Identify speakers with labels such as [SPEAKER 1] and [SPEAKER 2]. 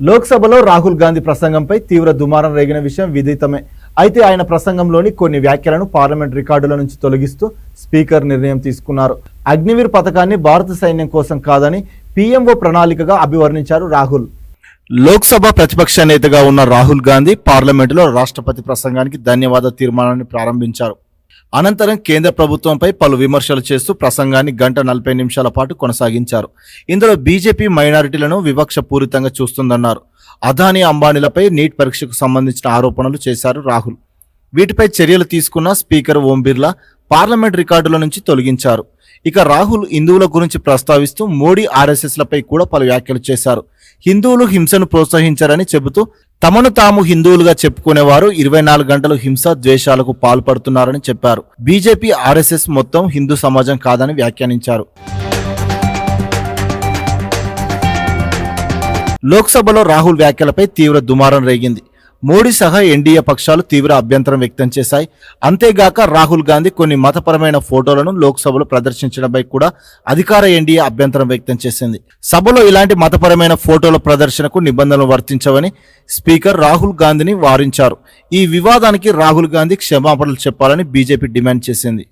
[SPEAKER 1] లోక్సభలో రాహుల్ గాంధీ ప్రసంగంపై తీవ్ర దుమారం రేగిన విషయం విదితమే. అయితే ఆయన ప్రసంగంలోని కొన్ని వ్యాఖ్యలను పార్లమెంట్ రికార్డుల నుంచి తొలగిస్తూ స్పీకర్ నిర్ణయం తీసుకున్నారు. అగ్నివీర్ పథకాన్ని భారత సైన్యం కోసం కాదని పీఎంఓ ప్రణాళికగా అభివర్ణించారు రాహుల్. లోక్సభ ప్రతిపక్ష నేతగా ఉన్న రాహుల్ గాంధీ పార్లమెంటులో రాష్ట్రపతి ప్రసంగానికి ధన్యవాద తీర్మానాన్ని ప్రారంభించారు. అనంతరం కేంద్ర ప్రభుత్వంపై పలు విమర్శలు చేస్తూ ప్రసంగాన్ని 1:40 పాటు కొనసాగించారు. ఇందులో బీజేపీ మైనారిటీలను వివక్షపూరితంగా చూస్తుందన్నారు. అదానీ అంబానీలపై నీట్ పరీక్షకు సంబంధించిన ఆరోపణలు చేశారు రాహుల్. వీటిపై చర్యలు తీసుకున్న స్పీకర్ ఓం బిర్లా పార్లమెంట్ రికార్డుల నుంచి తొలగించారు. ఇక రాహుల్ హిందువుల గురించి ప్రస్తావిస్తూ మోడీ ఆర్ఎస్ఎస్లపై కూడా పలు వ్యాఖ్యలు చేశారు. హిందువులు హింసను ప్రోత్సహించారని చెబుతూ తమను తాము హిందువులుగా చెప్పుకునేవారు 24 గంటలు హింస ద్వేషాలకు పాల్పడుతున్నారని చెప్పారు. బీజేపీ ఆర్ఎస్ఎస్ మొత్తం హిందూ సమాజం కాదని వ్యాఖ్యానించారు. లోక్సభలో రాహుల్ వ్యాఖ్యలపై తీవ్ర దుమారం రేగింది. మోడీ సహా ఎన్డీఏ పక్షాలు తీవ్ర అభ్యంతరం వ్యక్తం చేశాయి. అంతేగాక రాహుల్ గాంధీ కొన్ని మతపరమైన ఫోటోలను లోక్సభలో ప్రదర్శించడంపై కూడా అధికార ఎన్డీఏ అభ్యంతరం వ్యక్తం చేసింది. సభలో ఇలాంటి మతపరమైన ఫోటోల ప్రదర్శనకు నిబంధనలు వర్తించవని స్పీకర్ రాహుల్ గాంధీని వారించారు. ఈ వివాదానికి రాహుల్ గాంధీ క్షమాపణలు చెప్పాలని బీజేపీ డిమాండ్ చేసింది.